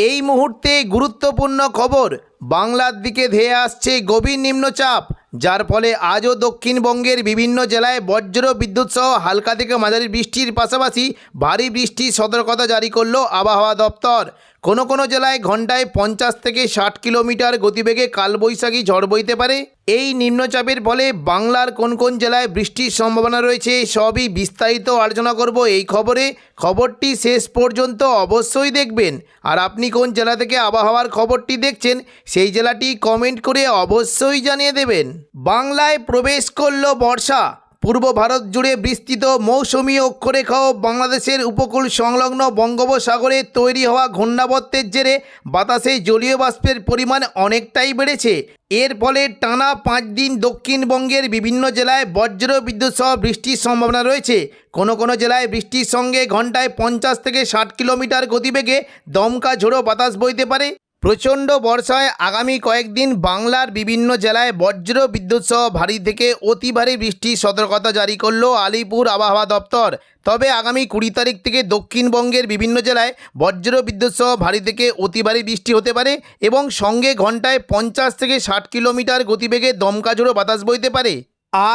এই মুহূর্তে গুরুত্বপূর্ণ খবর, বাংলার দিকে ধেয়ে আসছে গভীর নিম্নচাপ, যার ফলে আজও দক্ষিণবঙ্গের বিভিন্ন জেলায় বজ্র বিদ্যুৎ সহ হালকা থেকে মাঝারি বৃষ্টির পাশাপাশি ভারী বৃষ্টির সতর্কতা জারি করল আবহাওয়া দপ্তর। কোনো কোনো জেলায় ঘন্টায় 50 থেকে 60 কিলোমিটার গতিবেগে কালবৈশাখী ঝড় বইতে পারে। এই নিম্নচাপের ফলে বাংলার কোন কোন জেলায় বৃষ্টির সম্ভাবনা রয়েছে সবই বিস্তারিত আলোচনা করব এই খবরে। খবরটি শেষ পর্যন্ত অবশ্যই দেখবেন। আর আপনি কোন জেলা থেকে আবহাওয়ার খবরটি দেখছেন সেই জেলাটি কমেন্ট করে অবশ্যই জানিয়ে দেবেন। বাংলায় প্রবেশ করল বর্ষা। পূর্ব ভারত জুড়ে বিস্তৃত মৌসুমি অক্ষরেখা ও বাংলাদেশের উপকূল সংলগ্ন বঙ্গোপসাগরে তৈরি হওয়া ঘূর্ণাবর্তের জেরে বাতাসে জলীয় বাষ্পের পরিমাণ অনেকটাই বেড়েছে। এর ফলে টানা 5 দিন দক্ষিণবঙ্গের বিভিন্ন জেলায় বজ্র বিদ্যুৎ সহ বৃষ্টির সম্ভাবনা রয়েছে। কোনো কোনো জেলায় বৃষ্টির সঙ্গে ঘন্টায় 50 থেকে 60 কিলোমিটার গতিবেগে দমকা ঝোড়ো বাতাস বইতে পারে। প্রচণ্ড বর্ষায় আগামী কয়েকদিন বাংলার বিভিন্ন জেলায় বজ্র বিদ্যুৎ সহ ভারী থেকে অতি ভারী বৃষ্টির সতর্কতা জারি করল আলিপুর আবহাওয়া দপ্তর। তবে আগামী 20 তারিখ থেকে দক্ষিণবঙ্গের বিভিন্ন জেলায় বজ্র বিদ্যুৎ সহ ভারী থেকে অতি ভারী বৃষ্টি হতে পারে এবং সঙ্গে ঘন্টায় 50 থেকে 60 কিলোমিটার গতিবেগে দমকা ঝোড়ো বাতাস বইতে পারে।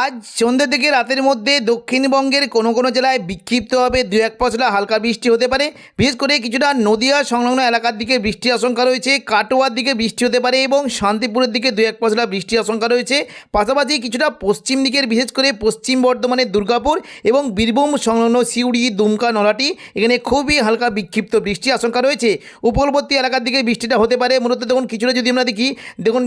আজ সন্ধ্যে থেকে রাতের মধ্যে দক্ষিণবঙ্গের কোনো কোনো জেলায় বিক্ষিপ্তভাবে 2-1 পশলা হালকা বৃষ্টি হতে পারে। বিশেষ করে কিছুটা নদিয়া সংলগ্ন এলাকার দিকে বৃষ্টির আশঙ্কা রয়েছে, কাটোয়ার দিকে বৃষ্টি হতে পারে এবং শান্তিপুরের দিকে 2-1 পশলা বৃষ্টির আশঙ্কা রয়েছে। পাশাপাশি কিছুটা পশ্চিম দিকের বিশেষ করে পশ্চিম বর্ধমানের দুর্গাপুর এবং বীরভূম সংলগ্ন সিউড়ি, দুমকা, নলহাটি এখানে খুবই হালকা বিক্ষিপ্ত বৃষ্টির আশঙ্কা রয়েছে। উপকূলবর্তী এলাকার দিকে বৃষ্টিটা হতে পারে। মূলত দেখুন কিছুটা যদি আমরা দেখি,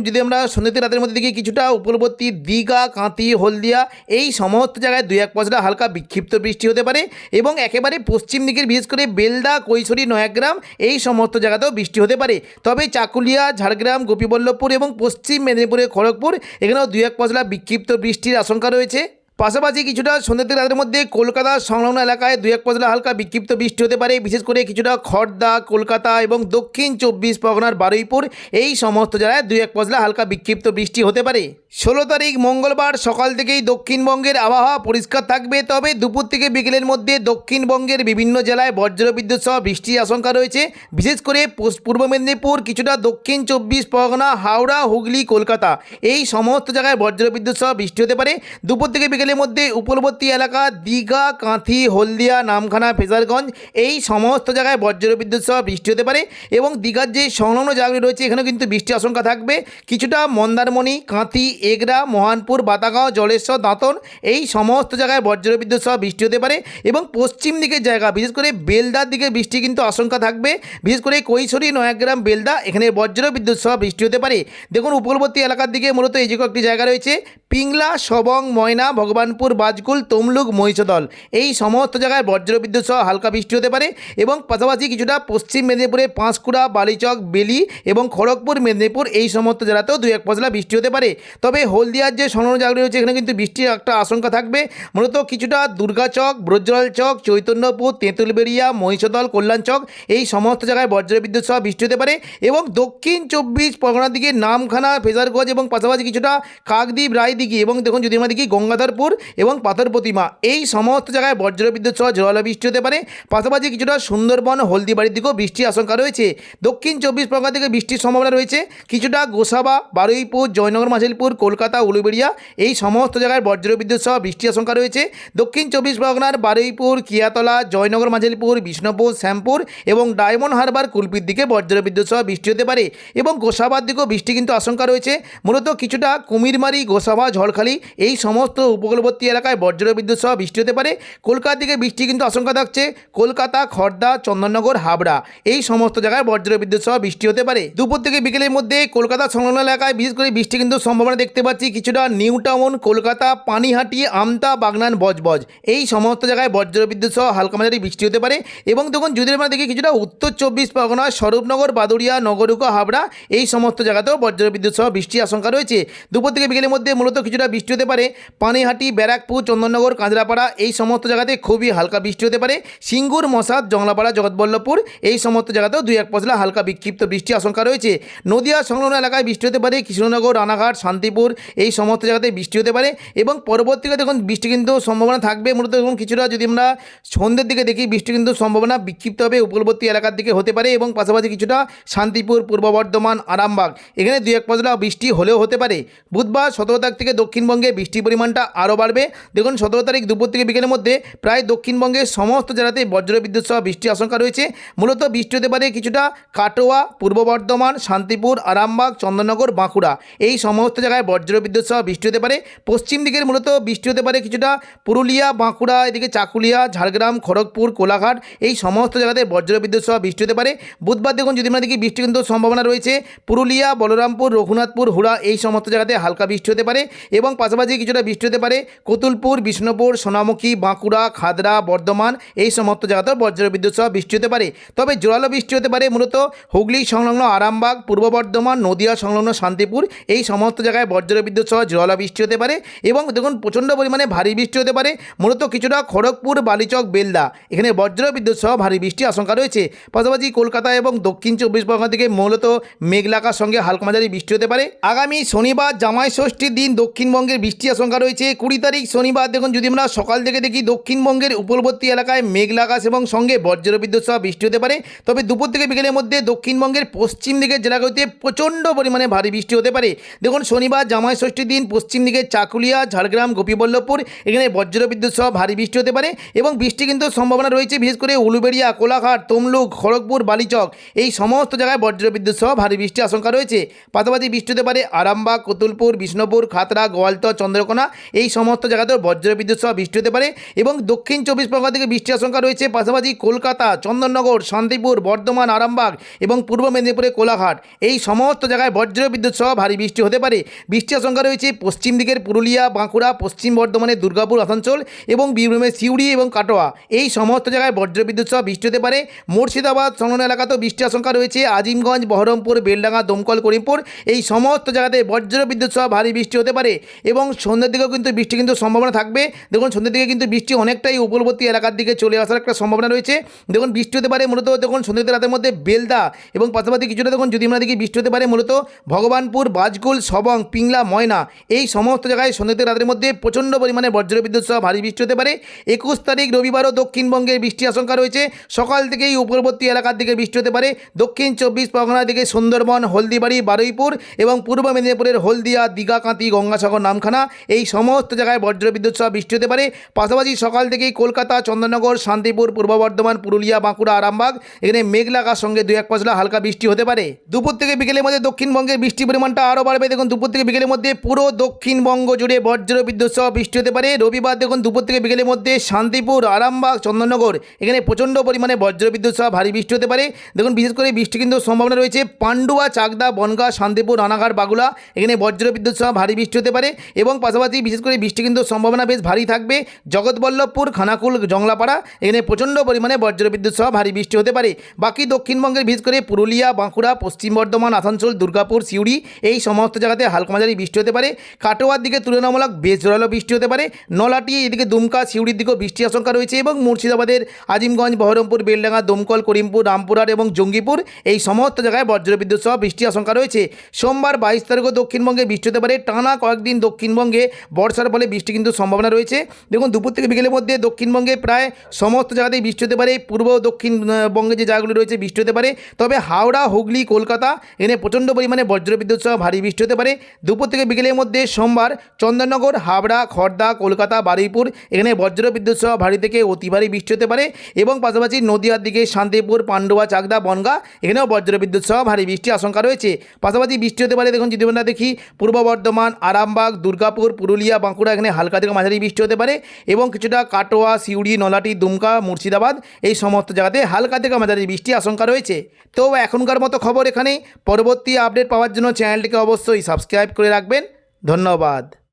যদি আমরা সন্ধ্যে থেকে রাতের মধ্যে দেখি কিছুটা উপকূলবর্তী দীঘা, কাঁথি, হলদিয়া এই সমস্ত জায়গায় 2-1 পশলা হালকা বিক্ষিপ্ত বৃষ্টি হতে পারে এবং একেবারে পশ্চিম দিকের বিশেষ করে বেলদা, কৈশোরী, নয়াগ্রাম এই সমস্ত জায়গাতেও বৃষ্টি হতে পারে। তবে চাকুলিয়া, ঝাড়গ্রাম, গোপীবল্লভপুর এবং পশ্চিম মেদিনীপুরের খড়গপুর এখানেও 2-1 পশলা বিক্ষিপ্ত বৃষ্টির আশঙ্কা রয়েছে। পাশাপাশি কিছুটা সন্ধ্যে থেকে রাতের মধ্যে কলকাতা সংলগ্ন এলাকায় 2-1 পশলা হালকা বিক্ষিপ্ত বৃষ্টি হতে পারে। বিশেষ করে কিছুটা খড়দা, কলকাতা এবং দক্ষিণ 24 পরগনার বারুইপুর এই সমস্ত জায়গায় 2-1 পশলা হালকা বিক্ষিপ্ত বৃষ্টি হতে পারে। 16 তারিখ মঙ্গলবার সকাল থেকেই দক্ষিণবঙ্গের আবহাওয়া পরিষ্কার থাকবে। তবে দুপুর থেকে বিকেলের মধ্যে দক্ষিণবঙ্গের বিভিন্ন জেলায় বজ্রবিদ্যুৎ সহ বৃষ্টির আশঙ্কা রয়েছে। বিশেষ করে পূর্ব মেদিনীপুর, কিছুটা দক্ষিণ 24 পরগনা, হাওড়া, হুগলি, কলকাতা এই সমস্ত জায়গায় বজ্রবিদ্যুৎ সহ বৃষ্টি হতে পারে। দুপুর থেকে বিকেলের মধ্যে উপকূলবর্তী এলাকা দীঘা, কাঁথি, হলদিয়া, নামখানা, ফেজারগঞ্জ এই সমস্ত জায়গায় বজ্রবিদ্যুৎ সহ বৃষ্টি হতে পারে এবং দীঘার যে সংলগ্ন জায়গাগুলি রয়েছে এখানেও কিন্তু বৃষ্টির আশঙ্কা থাকবে। কিছুটা মন্দারমণি, কাঁথি, এগরা, মহানপুর, বাতাগাঁও, জলেশ্বর, দাঁতন এই সমস্ত জায়গায় বজ্রবিদ্যুৎ সহ বৃষ্টি হতে পারে এবং পশ্চিম দিকের জায়গা বিশেষ করে বেলদার দিকে বৃষ্টি কিন্তু আশঙ্কা থাকবে। বিশেষ করে কৈশোরী, নয়াগ্রাম, বেলদা এখানে বজ্রবিদ্যুৎ সহ বৃষ্টি হতে পারে। দেখুন উপকূলবর্তী এলাকার দিকে মূলত এই যে কয়েকটি জায়গা রয়েছে পিংলা, সবং, ময়না, ভগবানপুর, বাজকুল, তমলুক, মহিষদল এই সমস্ত জায়গায় বজ্রবিদ্যুৎ সহ হালকা বৃষ্টি হতে পারে এবং পাশাপাশি কিছুটা পশ্চিম মেদিনীপুরে পাঁশকুড়া, বালিচক, বেলি এবং খড়গপুর, মেদিনীপুর এই সমস্ত জেলাতেও 2-1 পশলা বৃষ্টি হতে পারে। তবে হলদিয়ার যে সংলগ্ন জায়গাগুলি রয়েছে এখানে কিন্তু বৃষ্টির একটা আশঙ্কা থাকবে। মূলত কিছুটা দুর্গাচক, ব্রজলাল চক, চৈতন্যপুর, তেঁতুলবেড়িয়া, মহিষদল, কল্যাণচক এই সমস্ত জায়গায় বজ্রবিদ্যুৎ সহ বৃষ্টি হতে পারে এবং দক্ষিণ 24 পরগনার দিকে নামখানা, ফেজারগঞ্জ এবং পাশাপাশি কিছুটা কাকদ্বীপ, রায়দিঘি এবং দেখুন যদি আমরা দেখি গঙ্গাধরপুর এবং পাথর প্রতিমা এই সমস্ত জায়গায় বজ্রবিদ্যুৎ সহ জোরালো বৃষ্টি হতে পারে। পাশাপাশি কিছুটা সুন্দরবন, হলদিবাড়ির দিকেও বৃষ্টির আশঙ্কা রয়েছে। দক্ষিণ 24 পরগনা থেকে বৃষ্টির সম্ভাবনা রয়েছে। কিছুটা গোসাবা, বারুইপুর, জয়নগর, মাঝিলপুর, কলকাতা, উলুবেড়িয়া এই সমস্ত জায়গায় বজ্রবিদ্যুৎ সহ বৃষ্টির আশঙ্কা রয়েছে। দক্ষিণ 24 পরগনার বারুইপুর, কিয়াতলা, জয়নগর, মাঝিলপুর, বিষ্ণুপুর, শ্যামপুর এবং ডায়মন্ড হারবার, কুলপির দিকে বজ্রবিদ্যুৎ সহ বৃষ্টি হতে পারে এবং গোসাবার দিকেও বৃষ্টি কিন্তু আশঙ্কা রয়েছে। মূলত কিছুটা কুমিরমারি, গোসাবা, ঝড়খালি এই সমস্ত উপকূলবর্তী এলাকায় বজ্রবিদ্যুৎ সহ বৃষ্টি হতে পারে। কলকাতার দিকে বৃষ্টি কিন্তু আশঙ্কা থাকছে। কলকাতা, খড়দা, চন্দননগর, হাবড়া এই সমস্ত জায়গায় বজ্রবিদ্যুৎ সহ বৃষ্টি হতে পারে। দুপুর থেকে বিকেলের মধ্যে কলকাতা সংলগ্ন এলাকায় বিশেষ করে বৃষ্টি কিন্তু সম্ভাবনা দেখতে পাচ্ছি। কিছুটা নিউ টাউন, কলকাতা, পানিহাটি, আমতা, বাগনান, বজবজ এই সমস্ত জায়গায় বজ্রবিদ্যুৎ সহ হালকা মাঝারি বৃষ্টি হতে পারে এবং দেখুন যদি আমরা দেখি কিছুটা উত্তর 24 পরগনা, স্বরূপনগর, বাদুড়িয়া, নগরুকা, হাবড়া এই সমস্ত জায়গাতেও বজ্রবিদ্যুৎ সহ বৃষ্টির আশঙ্কা রয়েছে। দুপুর থেকে বিকেলের মধ্যে মূলত কিছুটা বৃষ্টি হতে পারে পানিহাটি, নলাটি, ব্যারাকপুর, চন্দননগর, কাঁচরাপাড়া এই সমস্ত জায়গাতে খুবই হালকা বৃষ্টি হতে পারে। সিঙ্গুর, মশাদ, জংলাপাড়া, জগৎবল্লভপুর এই সমস্ত জায়গাতেও 2-1 পশলা হালকা বিক্ষিপ্ত বৃষ্টি আশঙ্কা রয়েছে। নদিয়া সংলগ্ন এলাকায় বৃষ্টি হতে পারে। কৃষ্ণনগর, রানাঘাট, শান্তিপুর এই সমস্ত জায়গাতে বৃষ্টি হতে পারে এবং পরবর্তীকালে দেখুন বৃষ্টি কিন্তু সম্ভাবনা থাকবে। মূলত দেখুন কিছুটা যদি আমরা সন্ধ্যের দিকে দেখি বৃষ্টি কিন্তু সম্ভাবনা বিক্ষিপ্তভাবে উপকূলবর্তী এলাকার দিকে হতে পারে এবং পাশাপাশি কিছুটা শান্তিপুর, পূর্ব বর্ধমান, আরামবাগ এখানে 2-1 পশলা বৃষ্টি হলেও হতে পারে। বুধবার 17 তারিখ থেকে দক্ষিণবঙ্গে বৃষ্টির পরিমাণটা আরও বাড়বে। দেখুন 17 তারিখ দুপুর থেকে বিকেলের মধ্যে প্রায় দক্ষিণবঙ্গের সমস্ত জেলাতে বজ্রবিদ্যুৎ সহ বৃষ্টির আশঙ্কা রয়েছে। মূলত বৃষ্টি হতে পারে কিছুটা কাটোয়া, পূর্ব বর্ধমান, শান্তিপুর, আরামবাগ, চন্দননগর, বাঁকুড়া এই সমস্ত জায়গায় বজ্রবিদ্যুৎ সহ বৃষ্টি হতে পারে। পশ্চিম দিকের মূলত বৃষ্টি হতে পারে কিছুটা পুরুলিয়া, বাঁকুড়া, এদিকে চাকুলিয়া, ঝাড়গ্রাম, খড়গপুর, কোলাঘাট এই সমস্ত জায়গাতে বজ্রবিদ্যুৎ সহ বৃষ্টি হতে পারে। বুধবার দেখুন যদি আমরা দেখি বৃষ্টি কিন্তু সম্ভাবনা রয়েছে পুরুলিয়া, বলরামপুর, রঘুনাথপুর, হুড়া এই সমস্ত জায়গাতে হালকা বৃষ্টি হতে পারে এবং পাশাপাশি কিছুটা বৃষ্টি হতে পারে কতুলপুর, বিষ্ণুপুর, সোনামুখী, বাঁকুড়া, খাদড়া, বর্ধমান এই সমস্ত জায়গাতেও বজ্রবিদ্যুৎ সহ বৃষ্টি হতে পারে। তবে জোরালো বৃষ্টি হতে পারে মূলত হুগলি সংলগ্ন আরামবাগ, পূর্ব বর্ধমান, নদিয়া সংলগ্ন শান্তিপুর এই সমস্ত জায়গায় বজ্রবিদ্যুৎ সহ জোরালো বৃষ্টি হতে পারে এবং দেখুন প্রচণ্ড পরিমাণে ভারী বৃষ্টি হতে পারে মূলত কিছুটা খড়গপুর, বালিচক, বেলদা এখানে বজ্রবিদ্যুৎ সহ ভারী বৃষ্টির আশঙ্কা রয়েছে। পাশাপাশি কলকাতা এবং দক্ষিণ 24 পরগনা থেকে মূলত মেঘলাকার সঙ্গে হালকা মাঝারি বৃষ্টি হতে পারে। আগামী শনিবার জামাই ষষ্ঠীর দিন দক্ষিণবঙ্গের বৃষ্টির আশঙ্কা রয়েছে। 20 তারিখ শনিবার দেখুন যদি আমরা সকাল থেকে দেখি দক্ষিণবঙ্গের উপকূলবর্তী এলাকায় মেঘলাকাশ এবং সঙ্গে বজ্রবিদ্যুৎ সহ বৃষ্টি হতে পারে। তবে দুপুর থেকে বিকেলের মধ্যে দক্ষিণবঙ্গের পশ্চিম দিকের জেলাগুলিতে প্রচণ্ড পরিমাণে ভারী বৃষ্টি হতে পারে। দেখুন শনিবার জামাই ষষ্ঠীর দিন পশ্চিম দিকে চাকুলিয়া, ঝাড়গ্রাম, গোপীবল্লভপুর এখানে বজ্রবিদ্যুৎ সহ ভারী বৃষ্টি হতে পারে এবং বৃষ্টি কিন্তু সম্ভাবনা রয়েছে বিশেষ করে উলুবেড়িয়া, কোলাঘাট, তমলুক, খড়গপুর, বালিচক এই সমস্ত জায়গায় বজ্রবিদ্যুৎ সহ ভারী বৃষ্টির আশঙ্কা রয়েছে। পাশাপাশি বৃষ্টি হতে পারে আরামবাগ, কতুলপুর, বিষ্ণুপুর, খাতড়া, গোয়ালতর, চন্দ্রকোনা এই সমস্ত জায়গাতেও বজ্রবিদ্যুৎ সহ বৃষ্টি হতে পারে এবং দক্ষিণ 24 পরগনা থেকে বৃষ্টির আশঙ্কা রয়েছে। পাশাপাশি কলকাতা, চন্দননগর, শান্তিপুর, বর্ধমান, আরামবাগ এবং পূর্ব মেদিনীপুরে কোলাঘাট এই সমস্ত জায়গায় বজ্রবিদ্যুৎ সহ ভারী বৃষ্টি হতে পারে। বৃষ্টির আশঙ্কা রয়েছে পশ্চিম দিকের পুরুলিয়া, বাঁকুড়া, পশ্চিম বর্ধমানের দুর্গাপুর, আসানসোল এবং বীরভূমের সিউড়ি এবং কাটোয়া এই সমস্ত জায়গায় বজ্রবিদ্যুৎ সহ বৃষ্টি হতে পারে। মুর্শিদাবাদ সংলগ্ন এলাকাতেও বৃষ্টির আশঙ্কা রয়েছে। আজিমগঞ্জ, বহরমপুর, বেলডাঙ্গা, দমকল, করিমপুর এই সমস্ত জায়গাতে বজ্রবিদ্যুৎ সহ ভারী বৃষ্টি হতে পারে এবং সন্ধ্যের দিকেও কিন্তু বৃষ্টি কিন্তু সম্ভাবনা থাকবে। দেখুন সন্ধ্যের দিকে কিন্তু বৃষ্টি অনেকটাই উপকূলবর্তী এলাকার দিকে চলে আসার একটা সম্ভাবনা রয়েছে। দেখুন বৃষ্টি হতে পারে মূলত দেখুন সন্ধ্যেতে রাতের মধ্যে বেলদা এবং পাশাপাশি কিছুটা দেখুন যদি আমরা দেখি বৃষ্টি হতে পারে মূলত ভগবানপুর, বাজকুল, সবং, পিংলা, ময়না এই সমস্ত জায়গায় সন্ধ্যেতে রাতের মধ্যে প্রচণ্ড পরিমাণে বজ্রবিদ্যুৎ সহ ভারী বৃষ্টি হতে পারে। 21 তারিখ রবিবারও দক্ষিণবঙ্গে বৃষ্টির আশঙ্কা রয়েছে। সকাল থেকেই উপকূলবর্তী এলাকার দিকে বৃষ্টি হতে পারে। দক্ষিণ 24 পরগনার দিকে সুন্দরবন, হলদিবাড়ি, বারুইপুর এবং পূর্ব মেদিনীপুরের হলদিয়া, দীঘাকাঁতি, গঙ্গাসাগর, নামখানা এই সমস্ত জায়গায় বজ্রবিদ্যুৎ সহ বৃষ্টি হতে পারে। পাশাপাশি সকাল থেকেই কলকাতা, চন্দননগর, শান্তিপুর, পূর্ব বর্ধমান, পুরুলিয়া, বাঁকুড়া, আরামবাগ এখানে মেঘলাকার সঙ্গে 2-1 পশলা হালকা বৃষ্টি হতে পারে। দুপুর থেকে বিকেলের মধ্যে দক্ষিণবঙ্গের বৃষ্টির পরিমাণটা আরও বাড়বে। দেখুন দুপুর থেকে বিকেলের মধ্যে পুরো দক্ষিণবঙ্গ জুড়ে বজ্রবিদ্যুৎ সহ বৃষ্টি হতে পারে। রবিবার দেখুন দুপুর থেকে বিকেলের মধ্যে শান্তিপুর, আরামবাগ, চন্দননগর এখানে প্রচণ্ড পরিমাণে বজ্রবিদ্যুৎ সহ ভারী বৃষ্টি হতে পারে। দেখুন বিশেষ করে বৃষ্টি কিন্তু সম্ভাবনা রয়েছে পান্ডুয়া, চাকদা, বনগাঁ, শান্তিপুর, রানাঘাট, বাগুলা এখানে বজ্রবিদ্যুৎ সহ ভারী বৃষ্টি হতে পারে এবং পাশাপাশি বিশেষ করে বৃষ্টি কিন্তু সম্ভাবনা বেশ ভারী থাকবে জগৎবল্লভপুর, খানাকুল, জংলাপাড়া এখানে প্রচণ্ড পরিমাণে বজ্রবিদ্যুৎ সহ ভারী বৃষ্টি হতে পারে। বাকি দক্ষিণবঙ্গের বিশেষ করে পুরুলিয়া, বাঁকুড়া, পশ্চিম বর্ধমান, আসানসোল, দুর্গাপুর, সিউড়ি এই সমস্ত জায়গাতে হালকা মাঝারি বৃষ্টি হতে পারে। কাটোয়ার দিকে তুলনামূলক বেশ জোরালো বৃষ্টি হতে পারে। নলাটি এদিকে দুমকা, সিউড়ির দিকেও বৃষ্টির আশঙ্কা রয়েছে এবং মুর্শিদাবাদের আজিমগঞ্জ, বহরমপুর, বেলডাঙ্গা, দমকল, করিমপুর, রামপুরহাট এবং জঙ্গিপুর এই সমস্ত জায়গায় বজ্রবিদ্যুৎ সহ বৃষ্টির আশঙ্কা রয়েছে। সোমবার 22 তারিখও দক্ষিণবঙ্গে বৃষ্টি হতে পারে। টানা কয়েকদিন দক্ষিণবঙ্গে বর্ষার ফলে বৃষ্টি কিন্তু সম্ভাবনা রয়েছে। দেখুন দুপুর থেকে বিকেলের মধ্যে দক্ষিণবঙ্গে প্রায় সমস্ত জায়গাতেই বৃষ্টি হতে পারে। পূর্ব দক্ষিণবঙ্গে যে জায়গাগুলি রয়েছে বৃষ্টি হতে পারে। তবে হাওড়া, হুগলি, কলকাতা এখানে প্রচণ্ড পরিমাণে বজ্রবিদ্যুৎ সহ ভারী বৃষ্টি হতে পারে। দুপুর থেকে বিকেলের মধ্যে সোমবার চন্দননগর, হাবড়া, খড়দা, কলকাতা, বারুইপুর এখানে বজ্রবিদ্যুৎ সহ ভারী থেকে অতি ভারী বৃষ্টি হতে পারে এবং পাশাপাশি নদিয়ার দিকে শান্তিপুর, পান্ডুয়া, চাকদা, বনগাঁ এখানেও বজ্রবিদ্যুৎ সহ ভারী বৃষ্টির আশঙ্কা রয়েছে। পাশাপাশি বৃষ্টি হতে পারে দেখুন যদি আমরা দেখি পূর্ব বর্ধমান, আরামবাগ, দুর্গাপুর, পুরুলিয়া, বাঁকুড়া এখানে হালকা থেকে মাঝারি বৃষ্টি হতে পারে এবং কিছুটা কাটোয়া, সিউড়ি, নলাটি, দুমকা, মুর্শিদাবাদ এই সমস্ত জায়গাতে হালকা থেকে মাঝারি বৃষ্টির আশঙ্কা রয়েছে। তো এখনকার মতো খবর এখানেই। পরবর্তী আপডেট পাওয়ার জন্য চ্যানেলটিকে অবশ্যই সাবস্ক্রাইব করে রাখবেন। ধন্যবাদ।